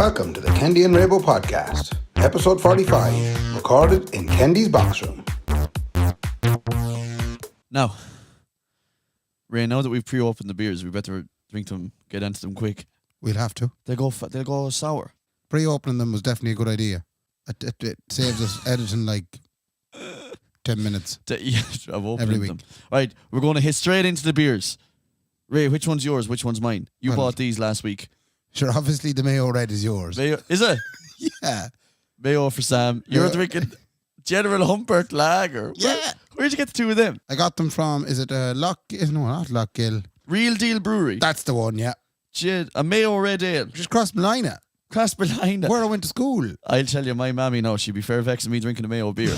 Welcome to the Kendy and Raybo podcast, episode 45, recorded in Kendy's box room. Now, Ray, now that we've pre-opened the beers, we better drink them, get into them quick. We'll have to. They'll go sour. Pre-opening them was definitely a good idea. It saves us editing like 10 minutes. Yeah, I've opened every week. them. Right, we're going to hit straight into the beers. Ray, which one's yours? Which one's mine? You bought these last week. Sure, obviously the Mayo Red is yours. Mayo, is it? Yeah. Mayo for Sam. You're drinking General Humpert Lager. Yeah. Where'd you get the two of them? I got them from, is it Lock? No, not Lockgill. Real Deal Brewery. That's the one, yeah. A Mayo Red Ale. Just cross Malina. Cross behind it. Where I went to school. I'll tell you, my mammy now, she'd be fair vexing me drinking a Mayo beer.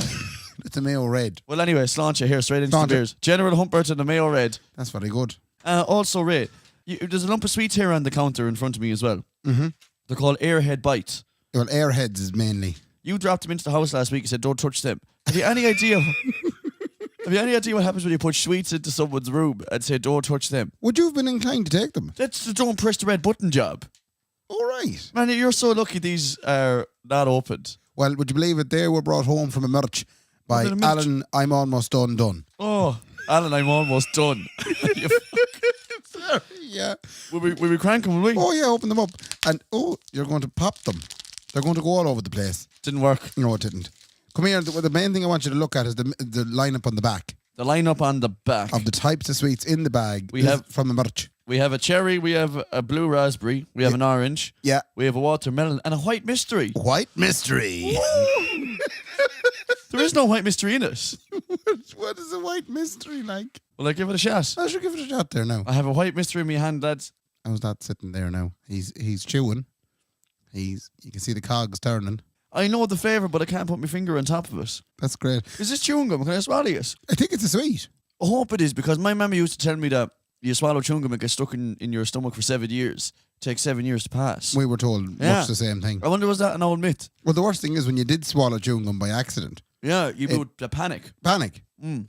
It's a Mayo Red. Well, anyway, slaunch it here, straight into the beers. General Humpert and the Mayo Red. That's very good. Also, Ray, there's a lump of sweets here on the counter in front of me as well. Mm-hmm. They're called Airhead Bites. Well, Airheads is mainly. You dropped them into the house last week and said, don't touch them. Have you any idea? Have you any idea what happens when you put sweets into someone's room and say, don't touch them? Would you have been inclined to take them? That's the don't press the red button job. All right. Man, you're so lucky these are not opened. Well, would you believe it? They were brought home from a merch by Alan. I'm almost done. Oh, Alan, I'm almost done. Sorry, yeah. Will we crank them, will we? Oh, yeah, open them up. And, you're going to pop them. They're going to go all over the place. Didn't work. No, it didn't. Come here. The main thing I want you to look at is the lineup on the back. The lineup on the back. Of the types of sweets in the bag we have from the merch. We have a cherry, we have a blue raspberry, we have an orange. Yeah. We have a watermelon and a white mystery. White mystery. There is no white mystery in it. What is a white mystery like? Will I give it a shot? I should give it a shot there now. I have a white mystery in my hand, lads. How's that sitting there now? He's chewing. You can see the cogs turning. I know the flavour, but I can't put my finger on top of it. That's great. Is this chewing gum? Can I swallow it? I think it's a sweet. I hope it is, because my mama used to tell me that you swallow chewing gum and get stuck in your stomach for 7 years. It takes 7 years to pass. We were told much the same thing. I wonder, was that an old myth? Well, the worst thing is when you did swallow chewing gum by accident. Yeah, you would panic. Panic.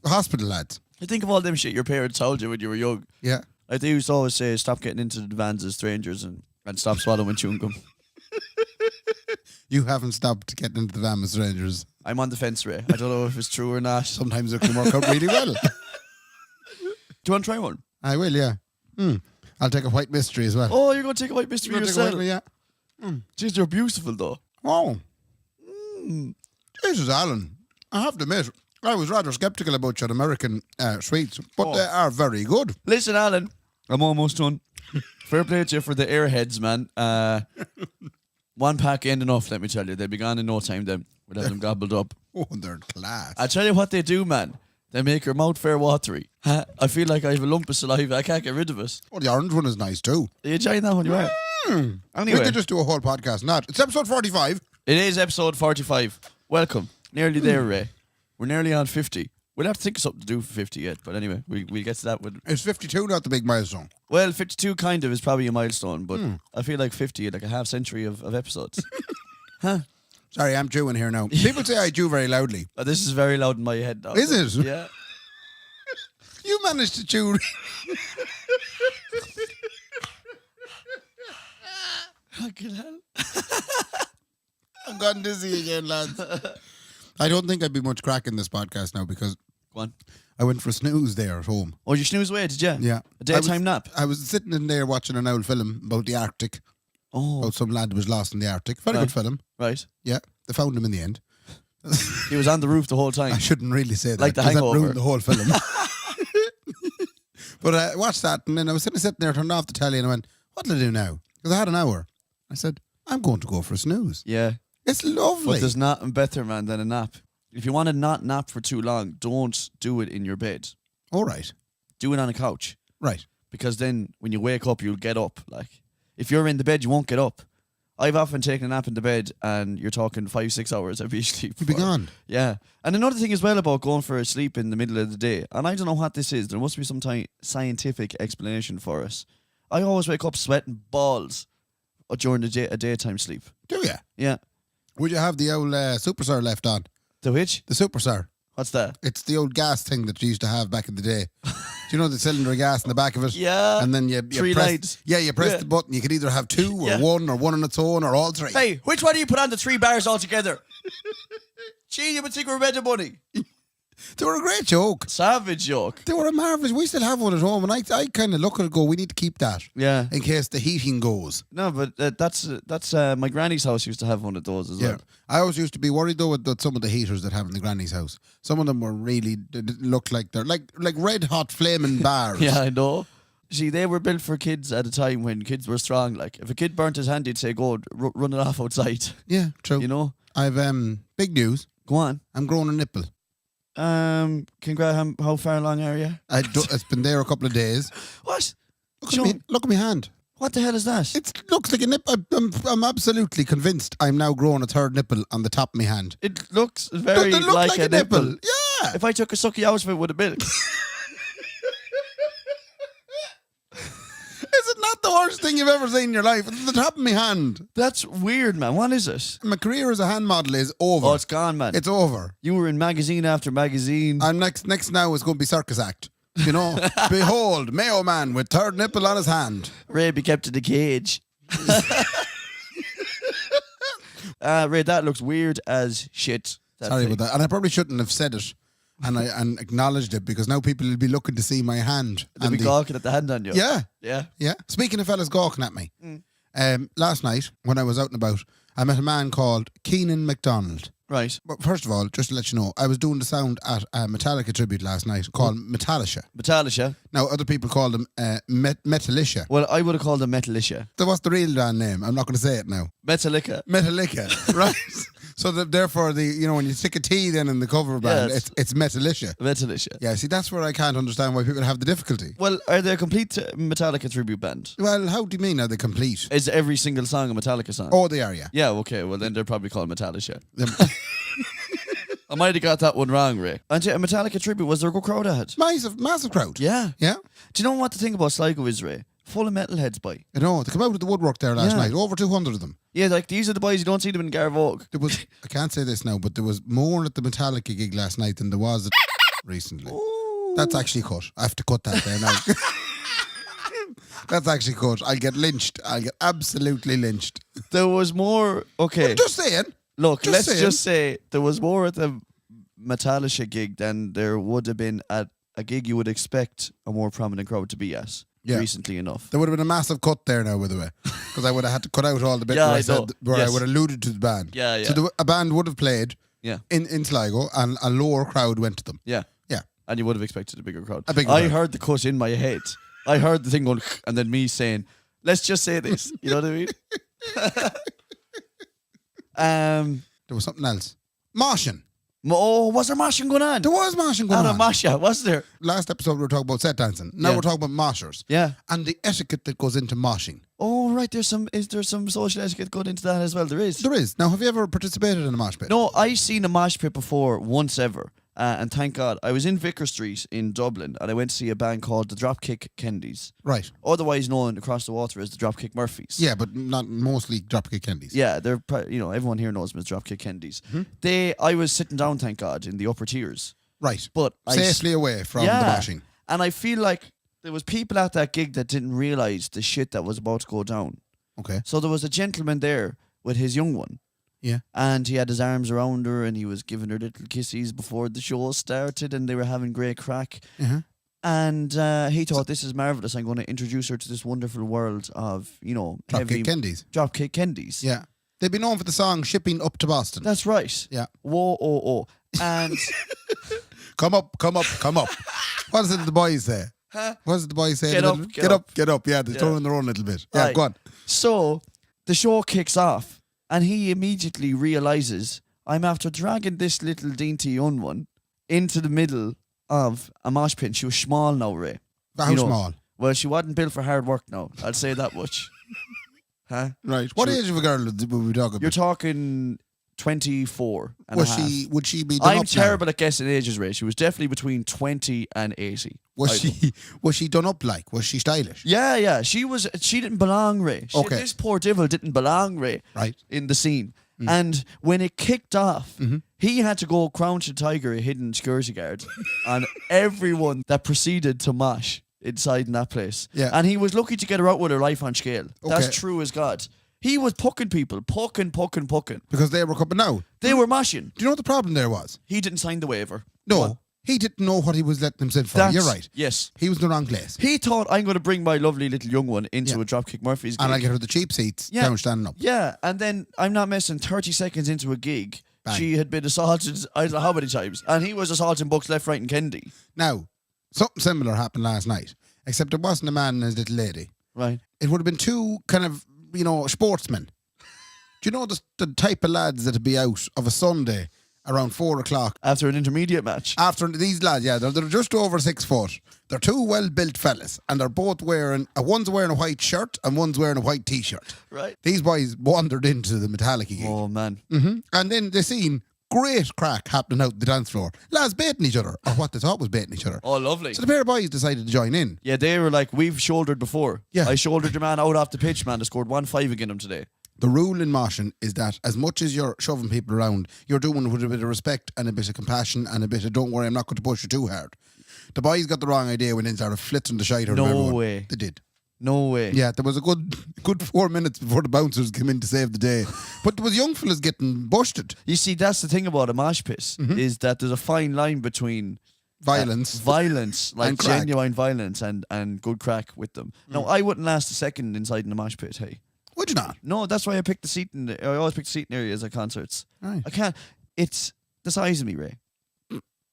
Hospital lads. I think of all them shit your parents told you when you were young. Yeah. Like they used to always say, stop getting into the vans as strangers and stop swallowing chewing gum. You haven't stopped getting into the van with strangers. I'm on the fence, Ray. I don't know if it's true or not. Sometimes it can work out really well. Do you want to try one? I will, yeah. I'll take a white mystery as well. Oh, you're going to take a white mystery yourself? Yeah. Jeez, they're beautiful, though. Oh. Jesus, Alan. I have to admit, I was rather sceptical about your American sweets, but they are very good. Listen, Alan, I'm almost done. Fair play to you for the airheads, man. One pack ain't enough, let me tell you. They'll be gone in no time then. We'll have them gobbled up. Oh, they're class. I tell you what they do, man. They make your mouth fair watery. I feel like I have a lump of saliva. I can't get rid of it. Oh, the orange one is nice too. Are you enjoying that one? You are? Anyway. We could just do a whole podcast on that. It's episode 45. It is episode 45. Welcome. Nearly there, Ray. We're nearly on 50. We'll have to think of something to do for 50 yet, but anyway, we'll get to that. It's 52, not the big milestone. Well, 52 kind of is probably a milestone, but I feel like 50, like a half century of episodes. Huh? Sorry, I'm chewing here now. People say I chew very loudly. This is very loud in my head now. Is it? Yeah. You managed to chew. Fucking hell. I've gotten dizzy again, lads. I don't think I'd be much crack in this podcast now because Go on. I went for a snooze there at home. Oh, you snooze away, did you? Yeah. A daytime nap? I was sitting in there watching an old film about the Arctic. Oh. About some lad who was lost in the Arctic. Very good film. Right. Yeah. They found him in the end. He was on the roof the whole time. I shouldn't really say that. Like The 'cause that Hangover. ruined the whole film. But I watched that and then I was sitting there, turned off the telly and I went, what'll I do now? Because I had an hour. I said, I'm going to go for a snooze. Yeah. It's lovely. But there's nothing better, man, than a nap. If you want to not nap for too long, don't do it in your bed. All right. Do it on a couch. Right. Because then when you wake up, you'll get up. Like, if you're in the bed, you won't get up. I've often taken a nap in the bed and you're talking 5-6 hours I'd be asleep. You'd be gone. Yeah. And another thing as well about going for a sleep in the middle of the day, and I don't know what this is, there must be some scientific explanation for it. I always wake up sweating balls during a daytime sleep. Do you? Yeah. Would you have the old Super Sir left on? The which? The Super Sir. What's that? It's the old gas thing that you used to have back in the day. Do you know the cylinder of gas in the back of it? Yeah. And then you Three press, lights. Yeah, you press the button. You could either have two or one on its own or all three. Hey, which one do you put on the 3 bars altogether? Gee, you would think we're better money. They were a great joke. Savage joke. They were a marvellous. We still have one at home, and I kind of look at it and go, we need to keep that. Yeah. In case the heating goes. No, but that's my granny's house used to have one of those as well. I always used to be worried though with some of the heaters that have in the granny's house. Some of them were really look like they're like red hot flaming bars. Yeah, I know. See, they were built for kids at a time when kids were strong. Like, if a kid burnt his hand, he'd say, "Go run it off outside." Yeah, true. You know. I've big news. Go on. I'm growing a nipple. Congrats. How far along are you? It's been there a couple of days. What? Look at my hand. What the hell is that? It looks like a nipple. I'm absolutely convinced I'm now growing a third nipple on the top of my hand. It looks very Doesn't it look like a nipple. Yeah. If I took a sucky out of it with a milk. Is it not the worst thing you've ever seen in your life? It's the top of my hand. That's weird, man. What is it? My career as a hand model is over. Oh, it's gone, man. It's over. You were in magazine after magazine. I'm next now is going to be circus act. You know, behold, Mayo Man with third nipple on his hand. Ray be kept in the cage. Ray, that looks weird as shit. Sorry about that. And I probably shouldn't have said it and acknowledged it because now people will be looking to see my hand. They'll be gawking at the hand on you. Yeah. Yeah. Yeah. Speaking of fellas gawking at me, last night when I was out and about, I met a man called Keenan MacDonald. Right. But first of all, just to let you know, I was doing the sound at a Metallica tribute last night called Metallica. Metallica. Now, other people call them Metalicia. Well, I would have called them Metalicia. So what's the real damn name? I'm not going to say it now. Metallica. Metallica, right? So therefore, when you stick a T then in the cover band, Yes. it's Metalicia. Metalicia. Yeah, see, that's where I can't understand why people have the difficulty. Well, are they a complete Metallica tribute band? Well, how do you mean are they complete? Is every single song a Metallica song? Oh, they are, yeah. Yeah, okay. Well, then they're probably called Metallica. I might have got that one wrong, Ray. And a Metallica tribute, was there a good crowd ahead? Massive crowd. Yeah. Yeah? Do you know what the thing about Sligo is, Ray? Full of metalheads, boy. I know, they come out of the woodwork there last night, over 200 of them. Yeah, like these are the boys, you don't see them in Garvogue. There was, I can't say this now, but there was more at the Metallica gig last night than there was at recently. Ooh. That's actually cut. I have to cut that there now. That's actually cut. I'll get lynched. I'll get absolutely lynched. There was more, okay. I'm just saying. Look, just let's saying. just say there was more at the Metallica gig than there would have been at a gig you would expect a more prominent crowd to be at. Yeah. Recently enough. There would have been a massive cut there now, by the way, because I would have had to cut out all the bit Yeah, where I I said know. where Yes. I would have alluded to the band. Yeah, yeah. So a band would have played Yeah. in Sligo, and a lower crowd went to them. Yeah. Yeah. And you would have expected a bigger crowd. A bigger I crowd. heard the cut in my head. I heard the thing going, and then me saying, let's just say this. You know what I mean? There was something else. Moshing. Oh, was there moshing going on? There was moshing going Not on. a masha, was there? Last episode we were talking about set dancing. Now Yeah. we're talking about moshers. Yeah. And the etiquette that goes into moshing. Oh, right. Is there some social etiquette going into that as well? There is. There is. Now, have you ever participated in a mosh pit? No, I seen a mosh pit before, once ever. And thank God. I was in Vicar Street in Dublin and I went to see a band called the Dropkick Kendys. Right. Otherwise known across the water as the Dropkick Murphys. Yeah, but not mostly Dropkick Kendys. Yeah, they're everyone here knows them as Dropkick Kendys. I was sitting down, thank God, in the upper tiers. Right. But Safely away from the moshing. And I feel like there was people at that gig that didn't realise the shit that was about to go down. Okay. So there was a gentleman there with his young one. Yeah. And he had his arms around her and he was giving her little kisses before the show started and they were having great crack. Uh-huh. And he thought, this is marvellous. I'm going to introduce her to this wonderful world of, Dropkick Kendys. Dropkick Kendys. Yeah. They've been known for the song Shipping Up to Boston. That's right. Yeah. Whoa, oh, oh. And... Come up, come up, come up. What does the boys say? Huh? What does the boys say? Get up, get up. Get up. Yeah, they're throwing their own little bit. Yeah, Right. go on. So the show kicks off and he immediately realises I'm after dragging this little dainty young one into the middle of a mosh pit. She was small now, Ray. How small? Well, she wasn't built for hard work now. I'll say that much. Huh? Right. What age of a girl would we talk about? You're talking 24 and Was a half. she? Would she be? Done I'm up terrible at guessing ages, Ray. She was definitely between 20 and 80. Now? Was she? Was she done up like? Was she stylish? Yeah. She didn't belong, Ray. Okay. This poor devil didn't belong, Ray. Right. In the scene. And when it kicked off, He had to go crouch a tiger, a hidden security guard, on everyone that proceeded to mosh inside in that place. Yeah. And he was lucky to get her out with her life on scale. That's Okay. true as God. He was pucking people, pucking. Because they were coming now. They were moshing. Do you know what the problem there was? He didn't sign the waiver. No. What? He didn't know what he was letting himself for. That's- You're right. Yes. He was in the wrong place. He thought, I'm going to bring my lovely little young one into a Dropkick Murphys gig. And I get her the cheap seats Yeah. down standing up. Yeah, and then I'm not messing. 30 seconds into a gig, Bang. she had been assaulted. I don't know how many times, and he was assaulting Bucks left, right, and Kendy. Now, something similar happened last night, except it wasn't a man and his little lady. Right. It would have been two kind of, sportsmen. Do you know the type of lads that'd be out of a Sunday around 4 o'clock? After an intermediate match. After these lads, they're just over 6 foot. They're two well-built fellas, and they're both wearing, one's wearing a white shirt and one's wearing a white t-shirt. Right. These boys wandered into the Metallica gig. Oh man. And then they seen great crack happening out the dance floor. Lads baiting each other, or what they thought was baiting each other. Oh, lovely. So the pair of boys decided to join in. Yeah, they were like, we've shouldered before. Yeah. I shouldered your man out off the pitch, man. They scored 1-5 against him today. The rule in motion is that as much as you're shoving people around, you're doing it with a bit of respect and a bit of compassion and a bit of, don't worry, I'm not going to push you too hard. The boys got the wrong idea when they started flitzing the shite out of everyone. No way. They did. No way. Yeah, there was a good 4 minutes before the bouncers came in to save the day. But there was young fellas getting busted. You see, that's the thing about a mosh pit, is that there's a fine line between Violence. violence, like And crack. genuine violence, and good crack with them. No, I wouldn't last a second inside in a mosh pit, hey. Would you not? No, that's why I picked the seat I always pick the seating areas at concerts. Right. I can't. It's the size of me, Ray.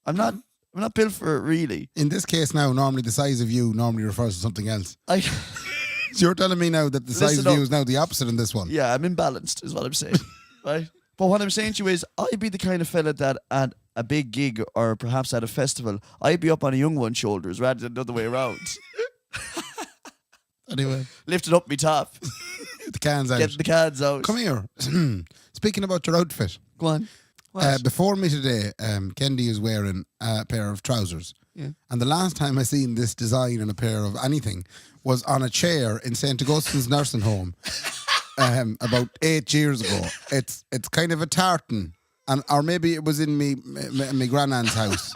I'm not built for it, really. In this case now, normally the size of you normally refers to something else. I So you're telling me now that the size Listen of you up. is now the opposite in this one. Yeah, I'm imbalanced, is what I'm saying. Right? But what I'm saying to you is, I'd be the kind of fella that at a big gig or perhaps at a festival, I'd be up on a young one's shoulders rather than the other way around. Anyway, Lifting up my top, the cans out. getting the cards out. Come here. Speaking about your outfit, Go on. What? before me today, Kendy is wearing a pair of trousers. Yeah. And the last time I seen this design in a pair of anything was on a chair in St. Augustine's nursing home about 8 years ago. It's kind of a tartan, or maybe it was in me grandnan's house.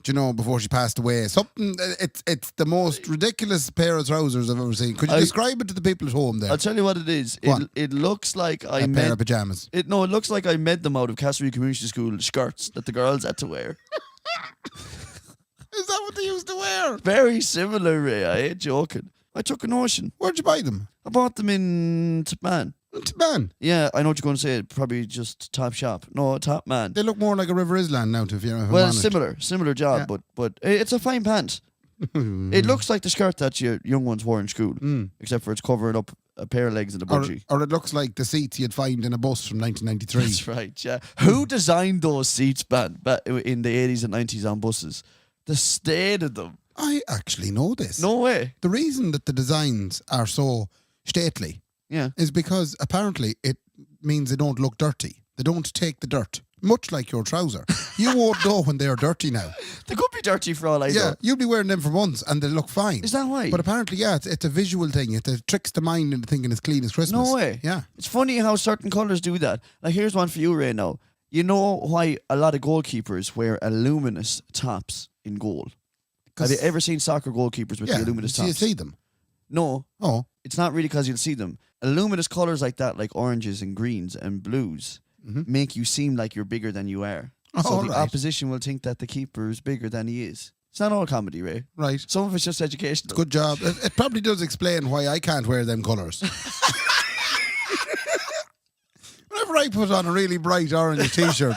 Do you know, before she passed away? Something. It's the most ridiculous pair of trousers I've ever seen. Could you describe it to the people at home there? I'll tell you what it is. Go on. It looks like I A pair made of pajamas. it. No, it looks like I made them out of Castlereagh Community School skirts that the girls had to wear. Is that what they used to wear? Very similar, Ray. I ain't joking. I took a notion. Where'd you buy them? I bought them in Top Man. Top Man. Yeah, I know what you're going to say. Probably just Top Shop. No, Top Man. They look more like a River Island now, if you're Well, honest. similar job, Yeah. but it's a fine pant. It looks like the skirt that your young ones wore in school, except for it's covering up a pair of legs and a budgie. Or it looks like the seats you'd find in a bus from 1993. That's right, yeah. Who designed those seats back in the 80s and 90s on buses? The state of them. I actually know this. No way. The reason that the designs are so stately Yeah. is because apparently it means they don't look dirty. They don't take the dirt. Much like your trouser. You won't know when they're dirty now. They could be dirty for all I Yeah, know. you'll be wearing them for months and they look fine. Is that why? But apparently, yeah, it's a visual thing. It tricks the mind into thinking it's clean as Christmas. No way. Yeah. It's funny how certain colours do that. Like, here's one for you, Ray, now. You know why a lot of goalkeepers wear a luminous tops in goal? Have you ever seen soccer goalkeepers with Yeah, the luminous so you tops? see them. No, Oh, it's not really because you'll see them. Luminous colours like that, like oranges and greens and blues, make you seem like you're bigger than you are. So Oh, the right. opposition will think that the keeper is bigger than he is. It's not all comedy, Ray. right. Some of it's just educational. Good job. It probably does explain why I can't wear them colours. Whenever I put on a really bright orange t-shirt,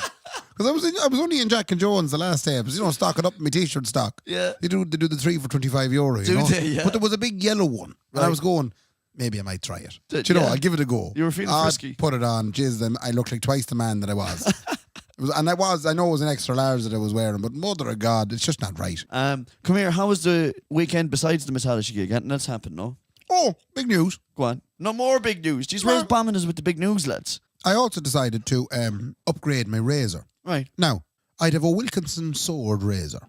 because I was only in Jack and Jones the last day, but stocking up my t-shirt stock. Yeah. They do the 3 for €25. You Do know? they? Yeah. But there was a big yellow one, and I Right. was going, maybe I might try it. Did- Do you know? yeah. I'll give it a go. You were feeling I frisky. put it on. Jizz, them. I looked like twice the man that I was. I know it was an extra large that I was wearing, but mother of God, it's just not right. Come here. How was the weekend besides the Metallica gig? Anything else happened, no? Oh, big news. Go on. No more big news. Jeez, where's bombing us with the big news, lads? I also decided to upgrade my razor. Right. Now, I'd have a Wilkinson sword razor.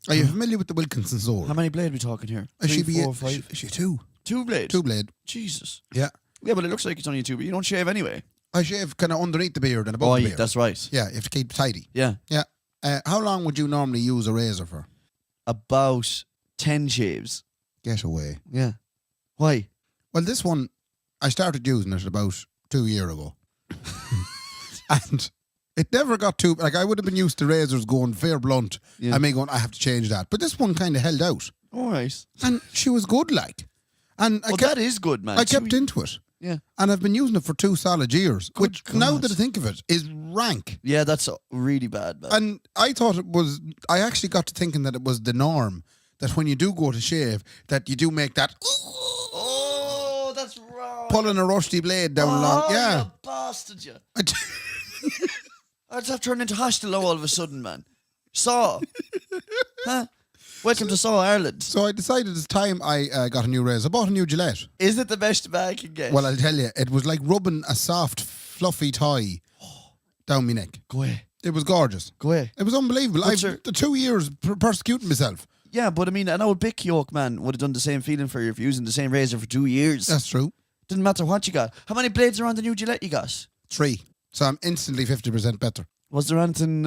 Are you familiar with the Wilkinson sword? How many blade are we talking here? Is she 3, 4, 5? Is she two? 2 blades? Two blade. Jesus. Yeah. Yeah, but it looks like it's only 2, but you don't shave anyway. I shave kind of underneath the beard and above the beard. That's right. Yeah, you have to keep it tidy. Yeah. Yeah. How long would you normally use a razor for? About 10 shaves. Get away. Yeah. Why? Well, this one, I started using it about 2 years ago. And it never got too... Like, I would have been used to razors going fair blunt. Yeah. I may going, I have to change that. But this one kind of held out. All right. And she was good, like. And that is good, man. I kept into it. Yeah. And I've been using it for 2 solid years. Good which, now God. that I think of it, is rank. Yeah, that's really bad, man. And I thought it was... I actually got to thinking that it was the norm. That when you do go to shave, that you do make that... Oh, that's wrong. Pulling a rusty blade down along. Yeah. You bastard, you. I'd have turned into Hostel all of a sudden, man. Saw. Huh? Welcome to Saw Ireland. So I decided it's time I got a new razor. I bought a new Gillette. Is it the best bag I can get? Well, I'll tell you, it was like rubbing a soft, fluffy toy down my neck. Go away. It was gorgeous. Go away. It was unbelievable. What's I've the 2 years persecuting myself. Yeah, but I mean, an old Bic yoke, man, would have done the same feeling for you if you're using the same razor for 2 years. That's true. Didn't matter what you got. How many blades are on the new Gillette you got? 3. So I'm instantly 50% better. Was there anything...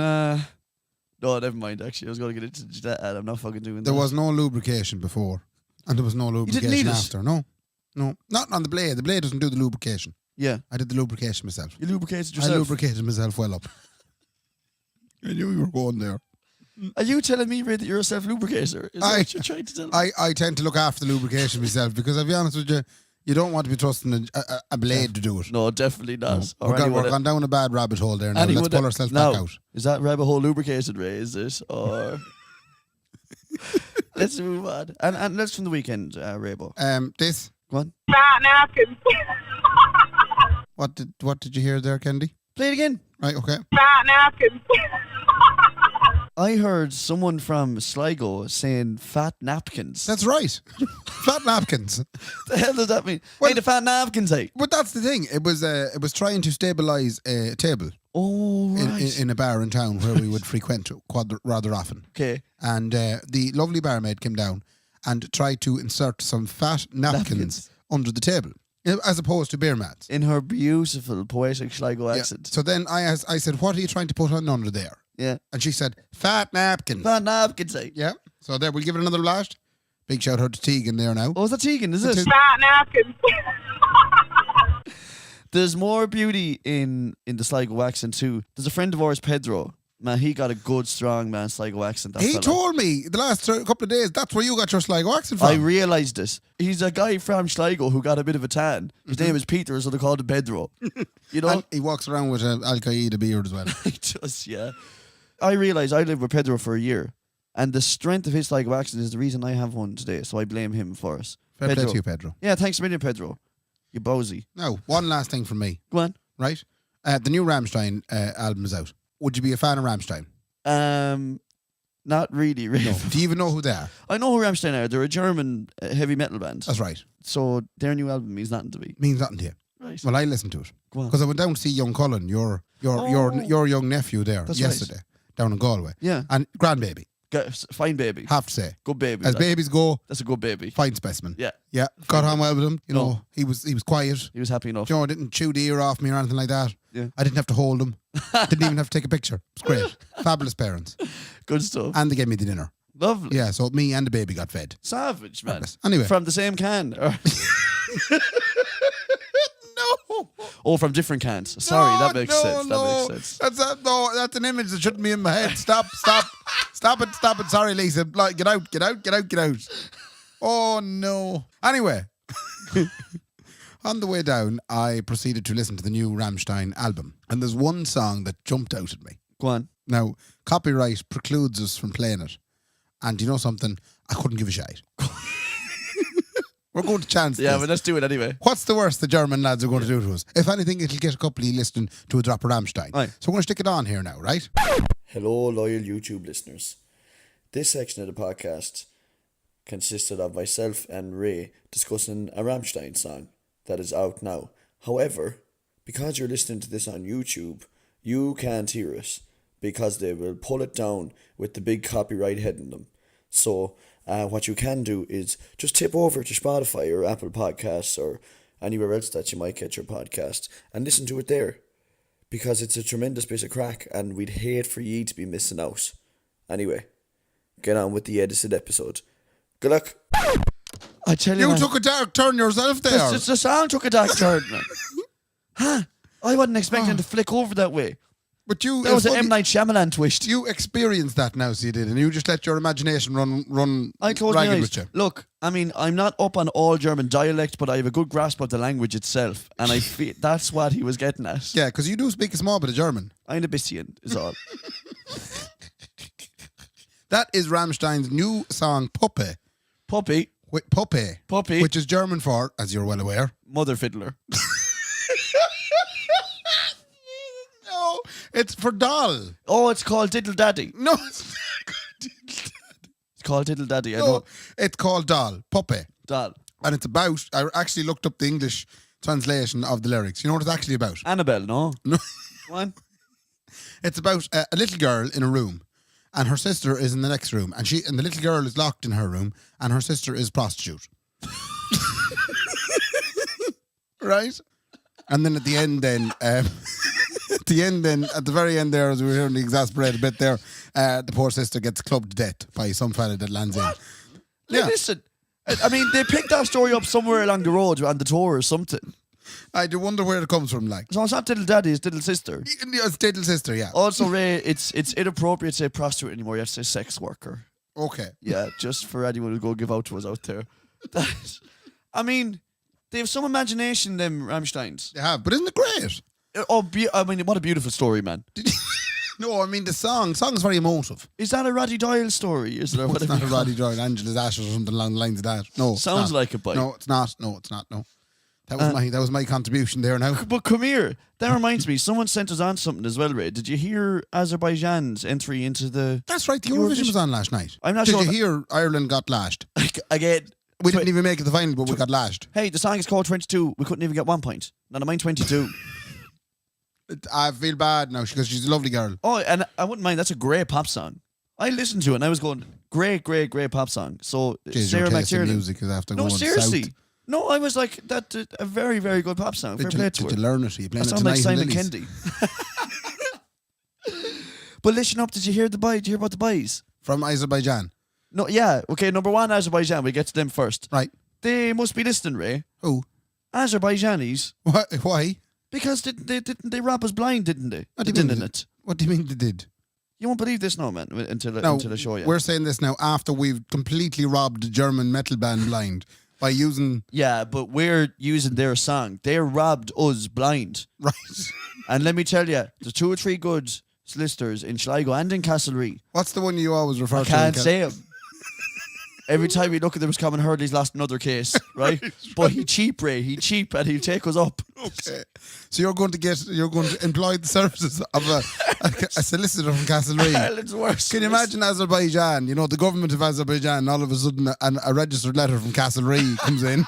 No, never mind, actually. I was going to get into the Gillette ad. I'm not fucking doing that. There was no lubrication before. And there was no lubrication need it? after. No. No. Not on the blade. The blade doesn't do the lubrication. Yeah. I did the lubrication myself. You lubricated yourself? I lubricated myself well up. I knew you were going there. Are you telling me, Ray, that you're a self-lubricator? Is that what you're trying to tell me? I tend to look after the lubrication myself because I'll be honest with you, you don't want to be trusting a blade to do it. No, definitely not. No. We're gone down a bad rabbit hole there now. Let's pull ourselves back out. Is that rabbit hole lubricated, Ray? Is this? Or... Let's move on. And let's from the weekend, Raybo. This. Go on. Fat napkins. What did you hear there, Kendy? Play it again. Right, okay. Fat napkins. I heard someone from Sligo saying fat napkins. That's right. Fat napkins. The hell does that mean? Well- Hey, the fat napkins, hey. But that's the thing. It was trying to stabilise a table Oh, right. in a bar in town where we would frequent rather often. Okay. And the lovely barmaid came down and tried to insert some fat napkins under the table, as opposed to beer mats. In her beautiful, poetic Sligo Yeah. accent. So then I said, what are you trying to put on under there? Yeah. And she said, fat napkins. Fat napkins, hey. Yeah. So there, we'll give it another blast. Big shout out to Tegan there now. Oh, is that Tegan, is it? Fat napkins. There's more beauty in the Sligo accent too. There's a friend of ours, Pedro. Man, he got a good, strong, man, Sligo accent. That He fella. told me the last couple of days, that's where you got your Sligo accent from. I realised this. He's a guy from Sligo who got a bit of a tan. His name is Peter, so they called him Pedro. You know? And he walks around with an Al Qaeda beard as well. He does, yeah. I realised I lived with Pedro for a year, and the strength of his Sligo accent is the reason I have one today, so I blame him for us. Fair play to you, Pedro. Yeah, thanks a million, Pedro. You bowsy. Now, one last thing from me, Go on. right? The new Rammstein album is out. Would you be a fan of Rammstein? Not really, really. No. Do you even know who they are? I know who Rammstein are. They're a German heavy metal band. That's right. So their new album means nothing to me. Means nothing to you. Right. Well, I listened to it Go on. because I went down to see young Cullen, your young nephew there That's yesterday down in Galway. Yeah. And grandbaby, Fine baby. have to say, Good baby. as that. babies go, That's a good baby. fine specimen. Yeah. Yeah, got on well with him. You No. know, he was quiet. He was happy enough. You know, didn't chew the ear off me or anything like that. Yeah. I didn't have to hold him. Didn't even have to take a picture. It was great. Fabulous parents. Good stuff. And they gave me the dinner. Lovely. Yeah, so me and the baby got fed. Savage, man. Fabulous. Anyway. From the same can. No. Oh, from different cans. Sorry, that makes sense. That makes sense. That's an image that shouldn't be in my head. Stop it. Sorry, Lisa. Like, get out. Oh, no. Anyway, on the way down, I proceeded to listen to the new Rammstein album. And there's one song that jumped out at me. Go on. Now, copyright precludes us from playing it. And you know something? I couldn't give a shite. We're going to chance Yeah, this. but let's do it anyway. What's the worst the German lads are going to do to us? If anything, it'll get a couple of you listening to a drop of Rammstein. Aye. So we're going to stick it on here now, right? Hello, loyal YouTube listeners. This section of the podcast consisted of myself and Ray discussing a Rammstein song that is out now. However, because you're listening to this on YouTube, you can't hear it because they will pull it down with the big copyright heading them. So what you can do is just tip over to Spotify or Apple Podcasts or anywhere else that you might get your podcast, and listen to it there, because it's a tremendous bit of crack, and we'd hate for ye to be missing out. Anyway, get on with the edited episode. Good luck. I tell you, You man, took a dark turn yourself there. the song took a dark turn, man. Huh? I wasn't expecting to flick over that way. But you, That was an funny- M. Night Shyamalan twist. You experienced that now, so you did, and you just let your imagination run I closed my ragged eyes. with you. Look, I mean, I'm not up on all German dialect, but I have a good grasp of the language itself, and I feel that's what he was getting at. Yeah, because you do speak a small bit of German. Ein bisschen is all. That is Rammstein's new song, Puppe. Puppy, Puppe. Which is German for, as you're well aware. mother fiddler. No, it's for doll. Oh, it's called Diddle Daddy. No, it's not called Diddle It's called Diddle Daddy. I No, know. it's called doll, Puppe. Doll. And it's about, I actually looked up the English translation of the lyrics. You know what it's actually about? Annabelle, no? No. Go on. It's about a little girl in a room, and her sister is in the next room, and the little girl is locked in her room, and her sister is a prostitute. Right? And then at the end, at the very end there, as we were hearing the exasperated bit there, the poor sister gets clubbed to death by some fella that lands in. Yeah. Listen, I mean, they picked that story up somewhere along the road on the tour or something. I do wonder where it comes from, like. So it's not Diddle Daddy, it's Diddle Sister. It's little sister, yeah. Also, Ray, it's inappropriate to say prostitute anymore. You have to say sex worker. Okay. Yeah, just for anyone who go give out to us out there. I mean, they have some imagination, them Rammsteins. They have, but isn't it great? I mean, what a beautiful story, man. No, I mean the song's very emotive. Is that a Roddy Doyle story? Is there? No, it's Whatever not a you call Roddy it? Doyle, Angela's Ashes or something along the lines of that. No, it's Sounds not. like it, boy. No, it's not. No, it's not. No, that was my contribution there. Now, But come here. That reminds me. Someone sent us on something as well, Ray. Did you hear Azerbaijan's entry into the... that's right. The Eurovision was on last night. I'm not Did sure you hear Ireland got lashed? Again. We didn't even make it to the final, but we got lashed. Hey, the song is called 22. We couldn't even get 1 point. None of mine 22. I feel bad now because she's a lovely girl. Oh, and I wouldn't mind. That's a great pop song. I listened to it and I was going, great pop song. So Jeez, Sarah your taste in McTiernan. music is after No, going seriously. south. No, I was like, that's a very, very good pop song. Fair Did play you, to did her. you learn it? Are you I playing it sound tonight like in Simon Lily's? Kendy. But listen up, did you hear about the boys? From Azerbaijan. No, yeah. Okay, number one, Azerbaijan. We get to them first. Right. They must be listening, Ray. Who? Azerbaijanis. Why? Because they rob us blind, didn't they? What They do you mean didn't it. What do you mean they did? You won't believe this now, man, until I show you. We're saying this now after we've completely robbed the German metal band blind by using... Yeah, but we're using their song. They robbed us blind. Right. And let me tell you, there's 2 or 3 good solicitors in Sligo and in Castlereagh. What's the one you always refer I to? can't say him. Every time we look at them, Common Hurley's lost another case, right? But he cheap, Ray. He cheap, and he'll take us up. Okay. So you're going to employ the services of a solicitor from Castlereagh. Hell, it's worse. Can you imagine Azerbaijan? You know, the government of Azerbaijan, all of a sudden a registered letter from Castlereagh comes in.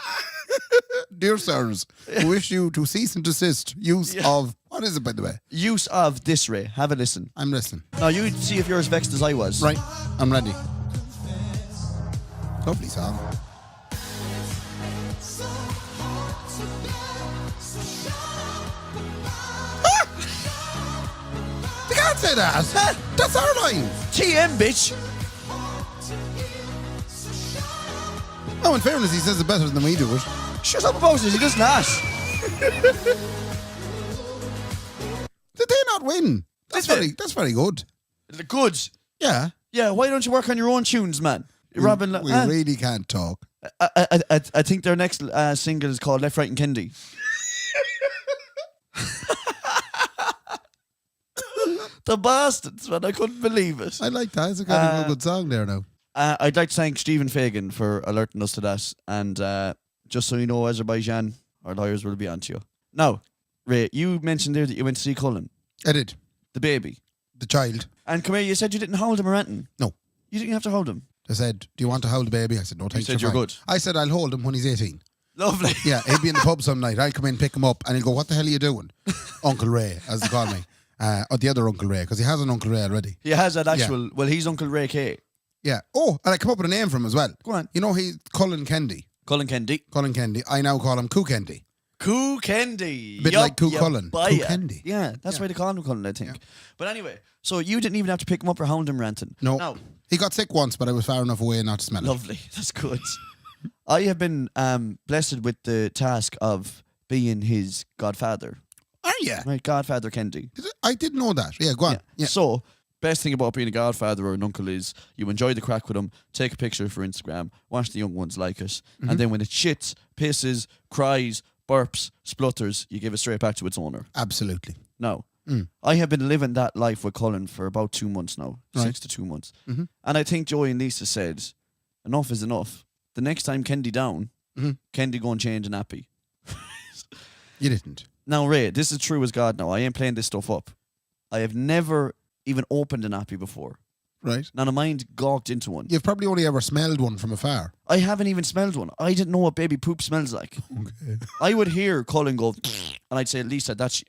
Dear sirs, we wish you to cease and desist use of... What is it, by the way? Use of this, Ray. Have a listen. I'm listening. Now, you see if you're as vexed as I was. Right. I'm ready. Lovely song. You can't say that. That's our line. TM, bitch. Oh, in fairness, he says it better than we do it. Shut up about it. He does not. Did they not win? That's very good. Good. Yeah. Yeah, why don't you work on your own tunes, man? Robin, We really can't talk. I think their next single is called Left, Right and Kendy. The bastards, man. I couldn't believe it. I like that. It's a kind of a good song there now. I'd like to thank Stephen Fagan for alerting us to that. And just so you know, Azerbaijan, our lawyers will be on to you. Now, Ray, you mentioned there that you went to see Cullen, I did. the baby. The child. And come here, you said you didn't hold him or anything. No. You didn't have to hold him. They said, do you want to hold the baby? I said, no, thanks. said you're fine." good. I said, I'll hold him when he's 18. Lovely. Yeah, he'll be in the pub some night. I'll come in, pick him up, and he'll go, what the hell are you doing? Uncle Ray, as they call me. Or the other Uncle Ray, because he has an Uncle Ray already. He has an actual, well, he's Uncle Ray K. Yeah. Oh, and I come up with a name for him as well. Go on. You know, he's Cullen Kendy. Cullen Kendy. Cullen Kendy. I now call him Coo Kendy. Coo Kendy. A bit like Coo Cullen. buy Coo ya. Kendy. Yeah, that's why they call him Cullen, I think. But anyway, so you didn't even have to pick him up or hound him ranting. No. Now, He got sick once, but I was far enough away not to smell it. lovely. That's good. I have been blessed with the task of being his godfather. Are you? Right, Godfather Kendy. I didn't know that. Yeah, go on. Yeah. So, best thing about being a godfather or an uncle is you enjoy the crack with them, take a picture for Instagram, watch the young ones like it, and then when it shits, pisses, cries, burps, splutters, you give it straight back to its owner. Absolutely. Now, I have been living that life with Colin for about 2 months now, Right. 6 to 2 months. And I think Joey and Lisa said, enough is enough. The next time Kendy down, Kendy go and change a nappy. You didn't. Now, Ray, this is true as God now. I ain't playing this stuff up. I have never even opened a nappy before. Right. Now, my mind gawked into one. You've probably only ever smelled one from afar. I haven't even smelled one. I didn't know what baby poop smells like. Okay. I would hear Colin go, and I'd say, Lisa, that's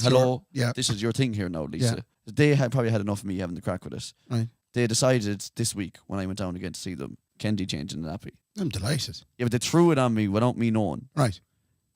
hello. Yeah. This is your thing here now, Lisa. They had probably had enough of me having the crack with it. Right. They decided this week when I went down again to see them, Kendy changing the nappy. I'm delighted. Yeah, but they threw it on me without me knowing. Right.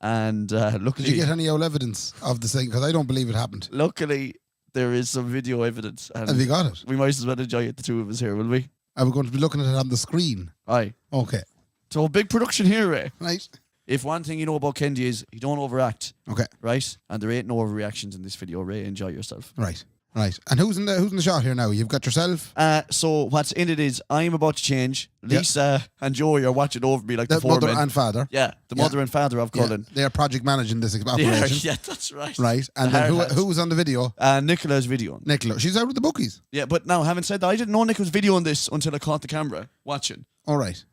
And Did luckily, you get any old evidence of the thing? Because I don't believe it happened. luckily, there is some video evidence. And Have you got it? we might as well enjoy it, the two of us here, will we? Are we going to be looking at it on the screen? Aye. Okay. So big production here, Ray. Right. If one thing you know about Kendy is he don't overact, Okay. right? And there ain't no overreactions in this video, Ray. Enjoy yourself. Right. Right. And who's in the shot here now? You've got yourself. So what's in it is I'm about to change. Yeah. Lisa and Joey are watching over me like the The four mother men. and father. Yeah, the Yeah. mother and father of Yeah, Cullen. they're project managing this Yeah, operation. yeah, that's right. Right. And The then hard who was on the video? Nicola's video. Nicola. She's out with the bookies. Yeah, but now, having said that, I didn't know Nick was videoing this until I caught the camera watching. All right.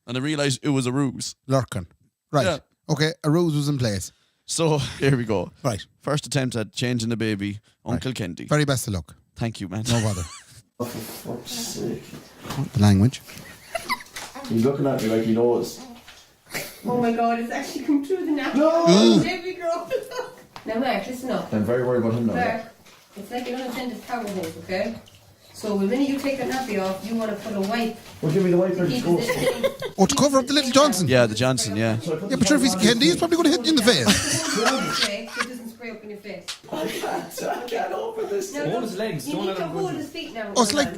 And I realised it was a ruse. Lurkin. Right. Yeah. Okay. A ruse was in place. So, here we go. Right. First attempt at changing the baby, Uncle Kendy. Very best of luck. Thank you, man. No bother. Oh, for fuck's sake. The language. He's looking at me like he knows. Oh my god, it's actually come through the napkin. No! Baby girl. Now Mark, listen up. I'm very worried about him now. Mark, it's like an unintended consequence, okay? So the minute you take that nappy off, you want to put a wipe. Well, give me the white Keep little this scope. thing. Oh, to cover up the little Johnson. Yeah, the Johnson, yeah. Yeah, but sure, if he's Kendy, he's probably going to hit you in the face. So it doesn't spray up in your face. I can't open this. Now, Hold his legs, You don't need let to him go hold in. his feet now. Oh, it's like-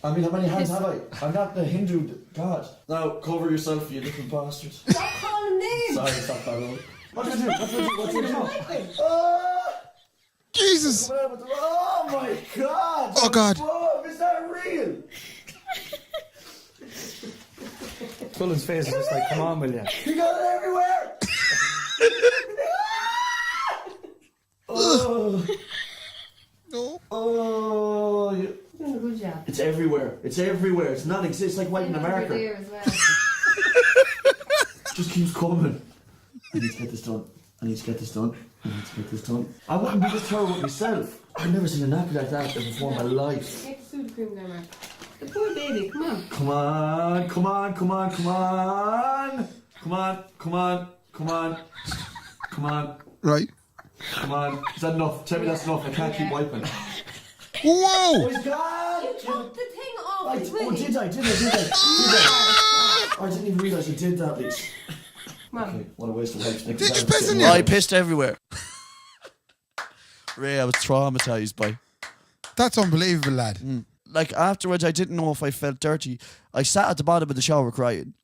I mean, how many hands have I? I'm not the Hindu god. Now, cover yourself, you little bastard. Stop calling names. Sorry, stop that road. What do I do? What do I do? Wipe. Oh! Jesus. Oh my god! Oh, God. Oh, is that real? Cullen's face is just like, come on, will you? You got it everywhere! Oh, No. oh, You're doing a good job. it's everywhere. It's everywhere. It's not exist. It's like wiping a Over marker. there as well. It just keeps coming. I need to get this done. I need to get this done. I need to get this done. I wouldn't be this thorough with myself. I've never seen a nappy like that before in my life. Take the soda cream there, Mark. The poor baby, come on. Come on, come on, come on, come on. Come on, come on, come on. Come on, Right. come on. Is that enough? Tell me that's enough. I can't keep wiping. Whoa. He's gone! You took the thing off. I, It's oh, windy. did I? Did I? I didn't even realise I did that, Lisa. Come on. Okay, what a waste of wipes. Did you piss in you? I pissed everywhere. Ray, I was traumatized by. That's unbelievable, lad. Like, afterwards, I didn't know if I felt dirty. I sat at the bottom of the shower crying.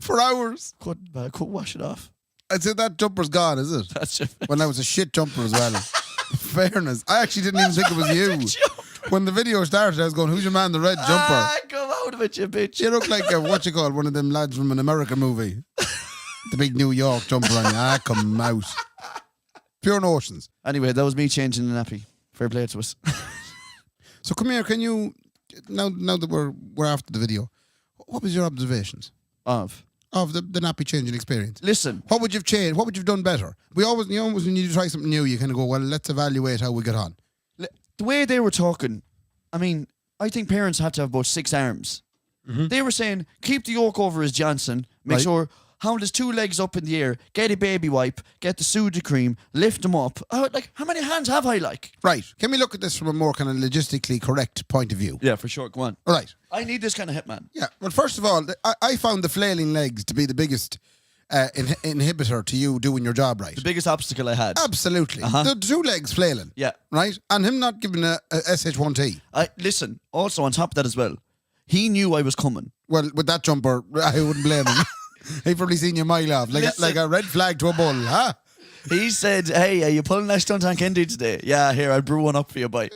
For hours. Couldn't wash it off. I'd say that jumper's gone, is it? That's just. Well, that was a shit jumper as well. Fairness. I actually didn't even think it was you. When the video started, I was going, who's your man, the red jumper? Ah, come out of it, you bitch. You look like, one of them lads from an American movie. The big New York jumper on you. Ah, come out. Pure notions. Anyway, that was me changing the nappy. Fair play to us. So come here, can you, now that we're after the video, what was your observations of the nappy changing experience? Listen, What would you've changed? When you done better? We always, when you try something new, you kind of go, well, let's evaluate how we get on. the way they were talking, I mean, I think parents have to have about 6 arms. They were saying, keep the yoke over his Johnson, make Right. sure hold his 2 legs up in the air, get a baby wipe, get the Suda cream, lift them up. Like, how many hands have I, like? Right. Can we look at this from a more kind of logistically correct point of view? Yeah, for sure. Go on. All right. I need this kind of hitman. Yeah. Well, first of all, I found the flailing legs to be the biggest inhibitor to you doing your job right. The biggest obstacle I had. Absolutely. The 2 legs flailing. Yeah. Right? And him not giving a SH1T. Listen, also on top of that as well, he knew I was coming. Well, with that jumper, I wouldn't blame him. He probably seen you mile off. Like a red flag to a bull, huh? He said, "Hey, are you pulling that stunt on Kendy today?" Yeah, here, I'll brew one up for you, boy.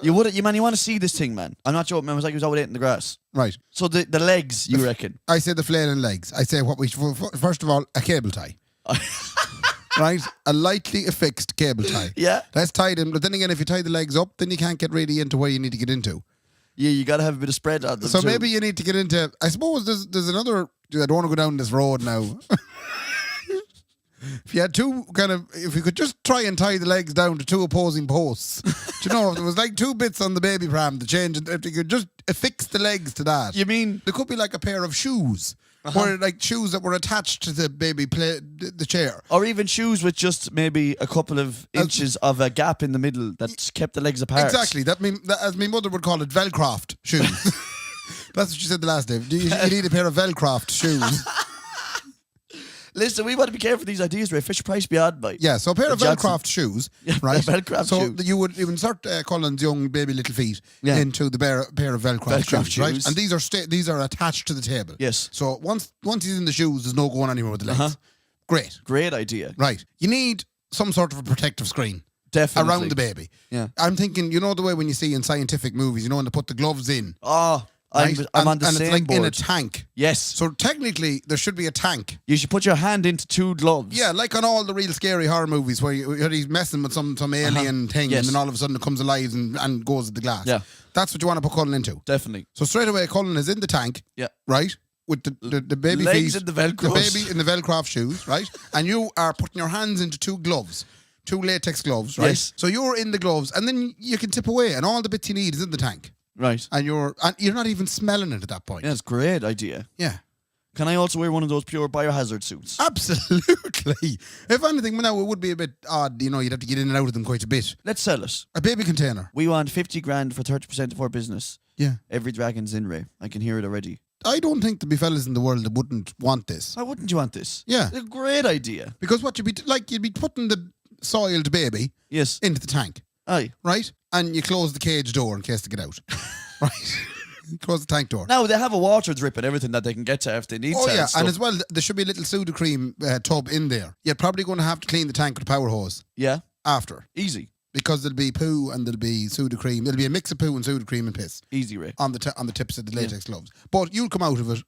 You want to see this thing, man. I'm not joking, man. It was like he was out eating the grass. Right. So the legs, you reckon? I say the flailing legs. I say first of all, a cable tie. Right? A lightly affixed cable tie. Yeah. Let's tie them. But then again, if you tie the legs up, then you can't get really into where you need to get into. Yeah, you got to have a bit of spread on them. So too. maybe you need to get into, I suppose there's another, I don't want to go down this road now. If you had if you could just try and tie the legs down to 2 opposing posts. Do you know, if there was like 2 bits on the baby pram to change it, if you could just affix the legs to that. You mean? There could be like a pair of shoes. Or like shoes that were attached to the baby the chair. Or even shoes with just maybe a couple of inches of a gap in the middle that kept the legs apart. Exactly. That as my mother would call it, Velcroft shoes. That's what she said the last day. You need a pair of Velcroft shoes. Listen, we want to be careful with these ideas, Ray. Fisher Price beyond, mate. Yeah, so a pair of Jackson. Velcroft shoes, Yeah, right? Velcroft so shoes. you would insert Cullen's young baby little feet Yeah. into the pair of Velcroft shoes, right? shoes. And these are attached to the table. Yes. So once he's in the shoes, there's no going anywhere with the legs. Great. Great idea. Right. You need some sort of a protective screen. Definitely. Around the baby. Yeah. I'm thinking, you know the way when you see in scientific movies, you know when they put the gloves in. Oh, Right? I'm on the and same it's like board. in a tank. Yes. So technically, there should be a tank. You should put your hand into 2 gloves. Yeah, like on all the real scary horror movies where he's messing with some alien thing Yes. and then all of a sudden it comes alive and goes at the glass. Yeah. That's what you want to put Cullen into. Definitely. So straight away, Cullen is in the tank, Yeah. right? With the baby Legs feet. in the Velcros. The baby in the Velcroft shoes, right? And you are putting your hands into 2 gloves. 2 latex gloves, right? Yes. So you're in the gloves and then you can tip away and all the bits you need is in the tank. Right. And you're not even smelling it at that point. Yeah, that's a great idea. Yeah. Can I also wear one of those pure biohazard suits? Absolutely. If anything, now it would be a bit odd, you'd have to get in and out of them quite a bit. Let's sell it. A baby container. We want 50 grand for 30% of our business. Yeah. Every dragon's in, Ray. I can hear it already. I don't think there'd be fellas in the world that wouldn't want this. Why wouldn't you want this? Yeah. It's a great idea. Because what you'd be putting the soiled baby Yes. into the tank, Aye. right? And you close the cage door in case they get out. Right? Close the tank door. Now, they have a water drip and everything that they can get to if they need Oh to. yeah, stuff. and as well, there should be a little Suda cream tub in there. You're probably going to have to clean the tank with a power hose Yeah. after. Easy. Because there'll be poo and there'll be Suda cream. There'll be a mix of poo and Suda cream and piss Easy, Ray. on the tips of the latex gloves. But you'll come out of it,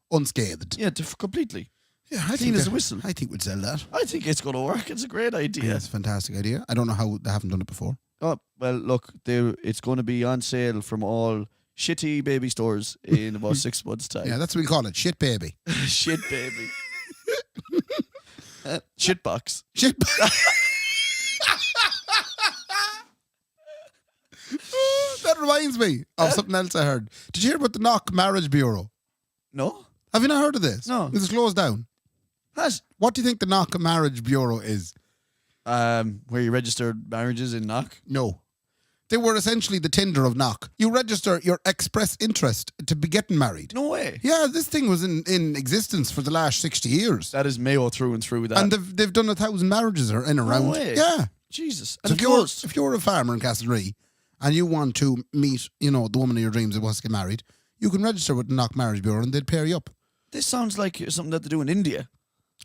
unscathed. Yeah, completely. Yeah, Clean as a whistle. I think we'd sell that. I think it's going to work. It's a great idea. Yeah, it's a fantastic idea. I don't know how they haven't done it before. Oh, well, look, it's going to be on sale from all shitty baby stores in about 6 months' time. Yeah, that's what we call it. Shit baby. Shit baby. Shit box. Shit. That reminds me of something else I heard. Did you hear about the Knock Marriage Bureau? No? Have you not heard of this? No. It's closed down. What do you think the Knock Marriage Bureau is? Where you registered marriages in Knock? No. They were essentially the Tinder of Knock. You register your express interest to be getting married. No way. Yeah, this thing was in existence for the last 60 years. That is Mayo through and through that. And they've done 1,000 marriages in and around. way. Yeah. Jesus. So And if you're a farmer in Castlereagh and you want to meet, the woman of your dreams that wants to get married, you can register with the Knock Marriage Bureau and they'd pair you up. this sounds like something that they do in India.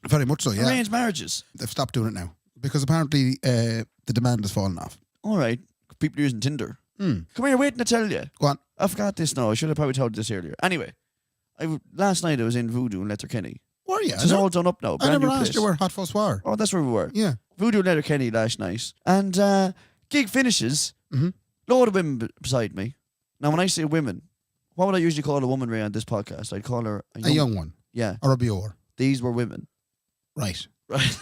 Very much so, yeah. Arranged marriages. They've stopped doing it now because apparently the demand has fallen off. All right. People are using Tinder. Come here, waiting to tell you. Go on. I forgot this now. I should have probably told this earlier. Anyway, last night I was in Voodoo in Letterkenny. Were you? It's all done up now. I Brand never new asked place. you where Hot Fuss were. Oh, that's where we were. Yeah. Voodoo in Letterkenny last night. And gig finishes. Load of women beside me. Now, when I say women, what would I usually call a woman, Ray, on this podcast? I'd call her A young one. Yeah. Or a Bior. These were women. Right. Right.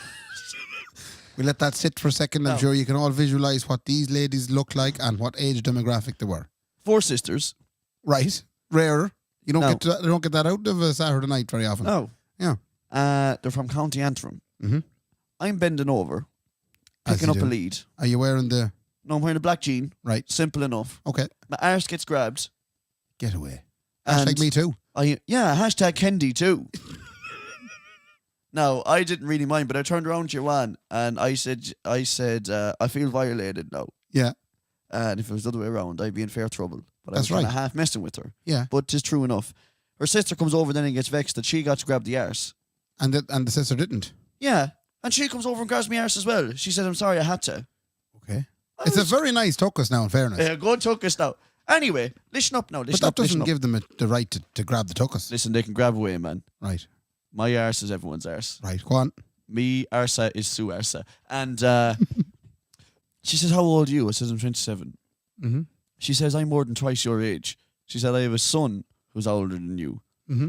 We let that sit for a second. I'm No. sure you can all visualise what these ladies look like and what age demographic they were. 4 sisters. Right. Rarer. You don't No. get that out of a Saturday night very often. No. Yeah. They're from County Antrim. Mm-hmm. I'm bending over, As picking you up do. a lead. Are you wearing the... No, I'm wearing a black jean. Right. Simple enough. Okay. My arse gets grabbed. Get away. And Hashtag me too. Hashtag Kendy too. Now, I didn't really mind, but I turned around to Joanne and I said, I feel violated now. Yeah. And if it was the other way around, I'd be in fair trouble. But I was That's kind right. of half messing with her. Yeah. But 'tis true enough. Her sister comes over then and gets vexed that she got to grab the arse. And the sister didn't. Yeah. And she comes over and grabs me arse as well. She said, I'm sorry, I had to. Okay. It's a very nice tuckus now, in fairness. Yeah, go and tuck us now. Anyway, listen up now. but that doesn't give them the right to grab the tuckus. Listen, they can grab away, man. Right. My arse is everyone's arse. Right. Go on. Me arsa is Sue arsa. And she says, how old are you? I says, I'm 27. Mm-hmm. She says, I'm more than twice your age. She said, I have a son who's older than you. Mm-hmm.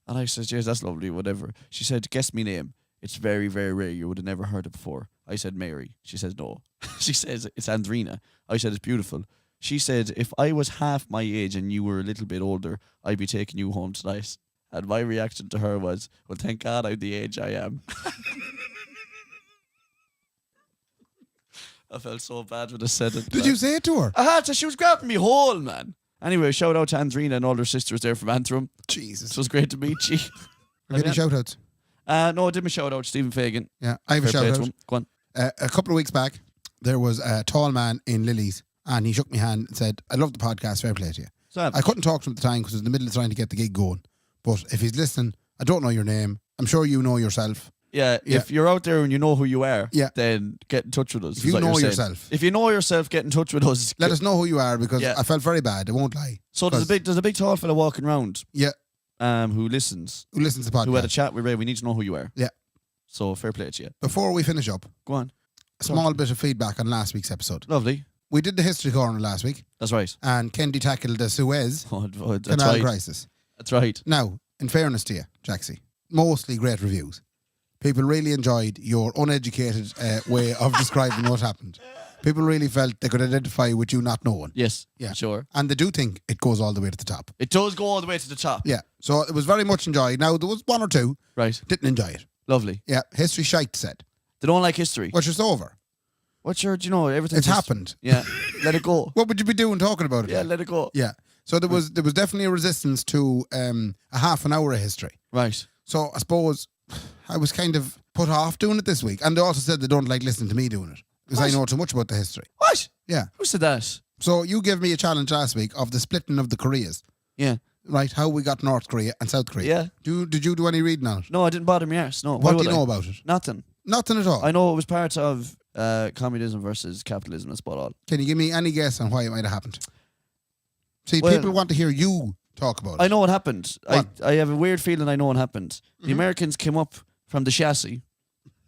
And I says, yes, that's lovely, whatever. She said, guess me name. It's very, very rare. You would have never heard it before. I said, Mary. She says, no. She says, it's Andrina. I said, it's beautiful. She said, if I was half my age and you were a little bit older, I'd be taking you home tonight. And my reaction to her was, well, thank God I'm the age I am. I felt so bad when I said it. Did you say it to her? I had to. She was grabbing me whole, man. Anyway, shout out to Andrina and all her sisters there from Antrim. Jesus. It was great to meet you. Any shout outs? No, I did my shout out to Stephen Fagan. Yeah. I have a Fair play shout to out. him. Go on. A couple of weeks back, there was a tall man in Lily's and he shook my hand and said, I love the podcast, fair play to you. So, I couldn't talk to him at the time because I was in the middle of trying to get the gig going. But if he's listening, I don't know your name. I'm sure you know yourself. yeah, if you're out there and you know who you are, Yeah. then get in touch with us. If is you what you're know saying. yourself. If you know yourself, get in touch with us. Let us know who you are because Yeah. I felt very bad. I won't lie. So there's a big tall fella walking around Yeah. who listens, Who listens to the podcast? who had a chat with Ray. We need to know who you are. Yeah. So fair play to you. Before we finish up, Go on. a small bit of feedback on last week's episode. Lovely. We did the history corner last week That's right. and Kendy tackled the Suez That's Canal right. crisis. That's right. Now, in fairness to you, Jaxie, mostly great reviews. People really enjoyed your uneducated way of describing what happened. People really felt they could identify with you not knowing. Yes. Yeah. Sure. And they do think it goes all the way to the top. It does go all the way to the top. Yeah. So it was very much enjoyed. Now, there was one or two Right. didn't enjoy it. Lovely. Yeah. History shite said. They don't like history. Which is over. What's your, do you know, everything. It's happened. Yeah. Let it go. What would you be doing talking about it? Yeah, let it go. Yeah. So there was definitely a resistance to a half an hour of history. Right. So I suppose I was kind of put off doing it this week. And they also said they don't like listening to me doing it. Because I What? know too much about the history. What? Yeah. Who said that? So you gave me a challenge last week of the splitting of the Koreas. Yeah. Right? How we got North Korea and South Korea. Yeah. Did you do any reading on it? No, I didn't bother my arse. No. What do you know about it? Nothing. Nothing at all. I know it was part of communism versus capitalism. That's about all. Can you give me any guess on why it might have happened? See, Well- people want to hear you talk about it. I know what happened. What? I have a weird feeling I know what happened. The Americans came up from the chassis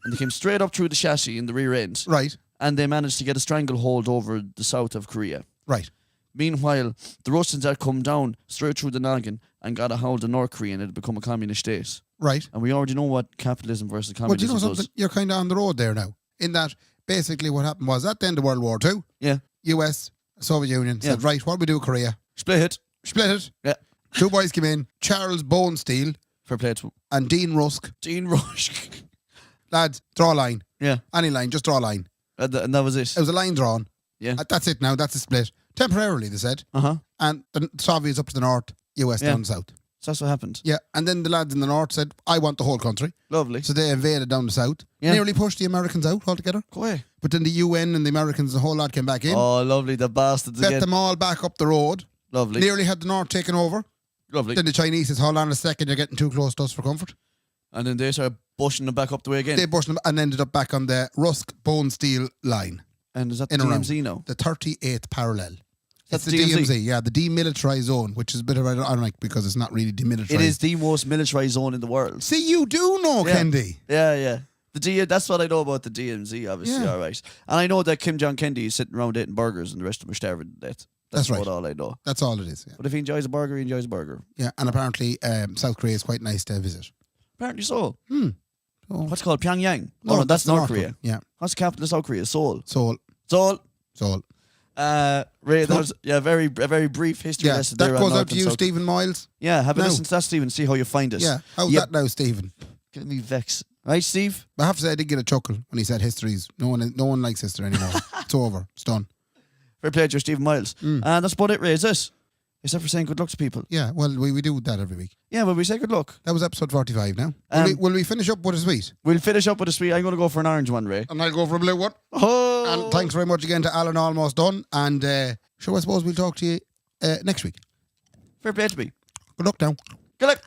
and they came straight up through the chassis in the rear end Right. and they managed to get a stranglehold over the south of Korea. Right. Meanwhile, the Russians had come down straight through the noggin and got a hold of North Korea and it had become a communist state. Right. And we already know what capitalism versus But you communism know something? does. You're kind of on the road there now. In that, basically what happened was at the end of World War II, Yeah. US, Soviet Union said, Yeah. right, what do we do with Korea? Split it. Split it. Yeah. Two boys came in, Charles Bonesteel Fair play to and Dean Rusk. Dean Rush. Lads, draw a line. Yeah. Any line, just draw a line. And that was it. It was a line drawn. Yeah. That's it now, that's a split. Temporarily, they said. Uh-huh. And the Soviets up to the north, US Yeah. down the south. So that's what happened. Yeah, and then the lads in the north said, I want the whole country. Lovely. So they invaded down the south. Yeah. Nearly pushed the Americans out altogether. Go away. But then the UN and the Americans, the whole lot came back in. Oh, lovely. The bastards Bet again. them all back up the road. Lovely. Nearly had the north taken over. Lovely. Then the Chinese says, hold on a second, you're getting too close to us for comfort. And then they started bushing them back up the way again. They pushed them and ended up back on the Rusk Bone Steel line. And is that the In around. DMZ now? The 38th parallel. That's It's the DMZ, yeah, the demilitarized zone, which is a bit of ironic because it's not really demilitarized. It is the most militarized zone in the world. See, you do know, Yeah. Kendy. Yeah, yeah. That's what I know about the DMZ, obviously, Yeah. all right. And I know that Kim Jong Kendy is sitting around eating burgers and the rest of them are starving to death. That's right. about all I know. That's all it is. Yeah, But if he enjoys a burger, he enjoys a burger. yeah. And apparently South Korea is quite nice to visit. Apparently so. So- What's it called? Pyongyang? No, that's the North Korea. Yeah. What's the capital of South Korea? Seoul. Seoul. Seoul. Seoul. Ray, that was a very brief history Yeah, lesson that there. on goes North out to and you, South. Stephen Miles. Yeah, have a Now. listen to that, Stephen. See how you find us. Yeah. How's Yeah. that now, Stephen? Get me vexed. Right, Steve? I have to say, I did get a chuckle when he said histories. No one likes history anymore. It's over. It's done. Fair play to Stephen Miles. And that's about it, Ray, is this? Except for saying good luck to people. Yeah, well, we do that every week. Yeah, well, we say good luck. That was episode 45 now. Will we finish up with a sweet? We'll finish up with a sweet. I'm going to go for an orange one, Ray. And I'll go for a blue one. Oh! And thanks very much again to Alan Almost Done. And sure, I suppose we'll talk to you next week. Fair play to me. Good luck now. Good luck.